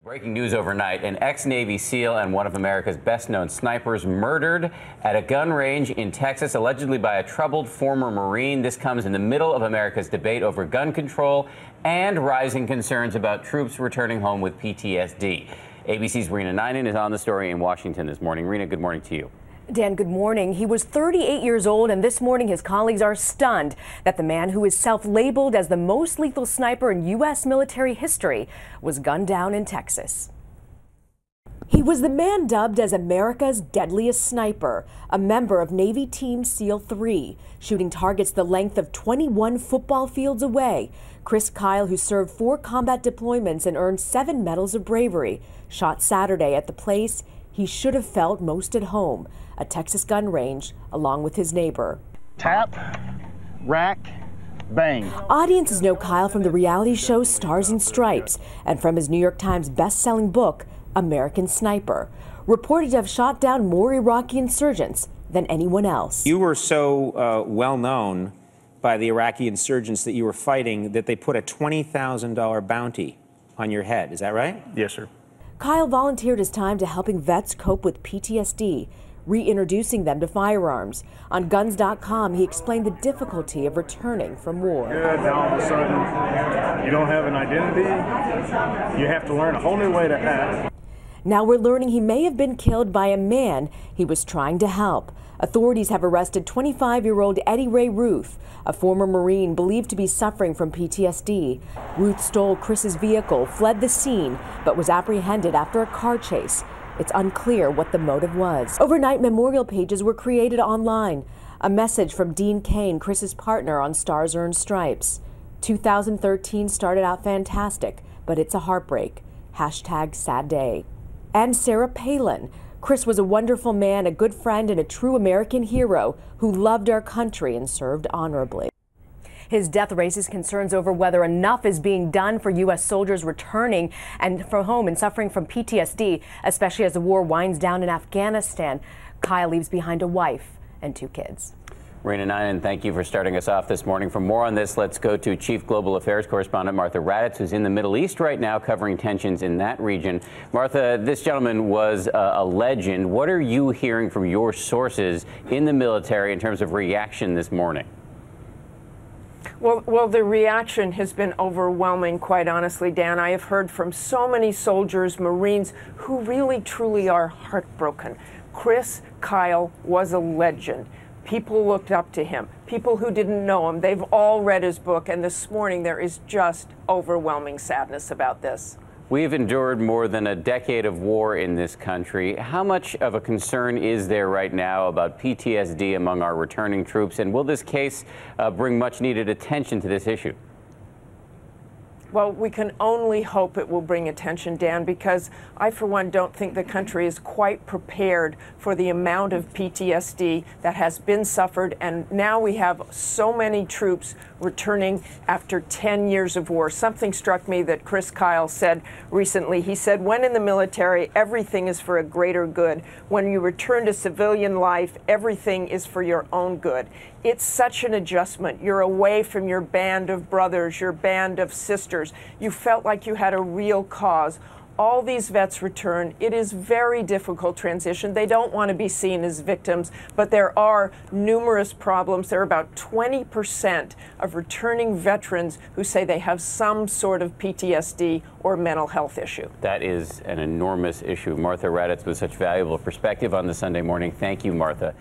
Breaking news overnight, an ex-Navy SEAL and one of America's best-known snipers murdered at a gun range in Texas, allegedly by a troubled former Marine. This comes in the middle of America's debate over gun control and rising concerns about troops returning home with PTSD. ABC's Rena Ninan is on the story in Washington this morning. Rena, good morning to you. Dan, good morning. He was 38 years old, and this morning his colleagues are stunned that the man who is self-labeled as the most lethal sniper in U.S. military history was gunned down in Texas. He was the man dubbed as America's deadliest sniper, a member of Navy Team SEAL 3, shooting targets the length of 21 football fields away. Chris Kyle, who served 4 combat deployments and earned 7 medals of bravery, shot Saturday at the place he should have felt most at home, a Texas gun range, along with his neighbor. Tap, rack, bang. Audiences know Kyle from the reality show Stars and Stripes and from his New York Times best-selling book, American Sniper, reported to have shot down more Iraqi insurgents than anyone else. You were so well known by the Iraqi insurgents that you were fighting that they put a $20,000 bounty on your head. Is that right? Yes, sir. Kyle volunteered his time to helping vets cope with PTSD, reintroducing them to firearms. On guns.com, he explained the difficulty of returning from war. Good. Now all of a sudden, you don't have an identity. You have to learn a whole new way to act. Now we're learning he may have been killed by a man he was trying to help. Authorities have arrested 25-year-old Eddie Ray Ruth, a former Marine believed to be suffering from PTSD. Ruth stole Chris's vehicle, fled the scene, but was apprehended after a car chase. It's unclear what the motive was. Overnight, memorial pages were created online. A message from Dean Cain, Chris's partner on Stars and Stripes. 2013 started out fantastic, but it's a heartbreak. #sad day. And Sarah Palin. Chris was a wonderful man, a good friend, and a true American hero who loved our country and served honorably. His death raises concerns over whether enough is being done for U.S. soldiers returning and from home and suffering from PTSD, especially as the war winds down in Afghanistan. Kyle leaves behind a wife and 2 kids. Rena Ninan, thank you for starting us off this morning. For more on this, let's go to Chief Global Affairs Correspondent Martha Raddatz, who's in the Middle East right now covering tensions in that region. Martha, this gentleman was a legend. What are you hearing from your sources in the military in terms of reaction this morning? Well, the reaction has been overwhelming, quite honestly, Dan. I have heard from so many soldiers, Marines, who really, truly are heartbroken. Chris Kyle was a legend. People looked up to him. People who didn't know him, they've all read his book, and this morning there is just overwhelming sadness about this. We've endured more than a decade of war in this country. How much of a concern is there right now about PTSD among our returning troops, and will this case bring much needed attention to this issue? Well, we can only hope it will bring attention, Dan, because I, for one, don't think the country is quite prepared for the amount of PTSD that has been suffered. And now we have so many troops returning after 10 years of war. Something struck me that Chris Kyle said recently. He said, when in the military, everything is for a greater good. When you return to civilian life, everything is for your own good. It's such an adjustment. You're away from your band of brothers, your band of sisters. You felt like you had a real cause. All these vets return. It is very difficult transition. They don't want to be seen as victims, but there are numerous problems. There are about 20% of returning veterans who say they have some sort of PTSD or mental health issue. That is an enormous issue. Martha Raddatz with such valuable perspective on the Sunday morning. Thank you, Martha.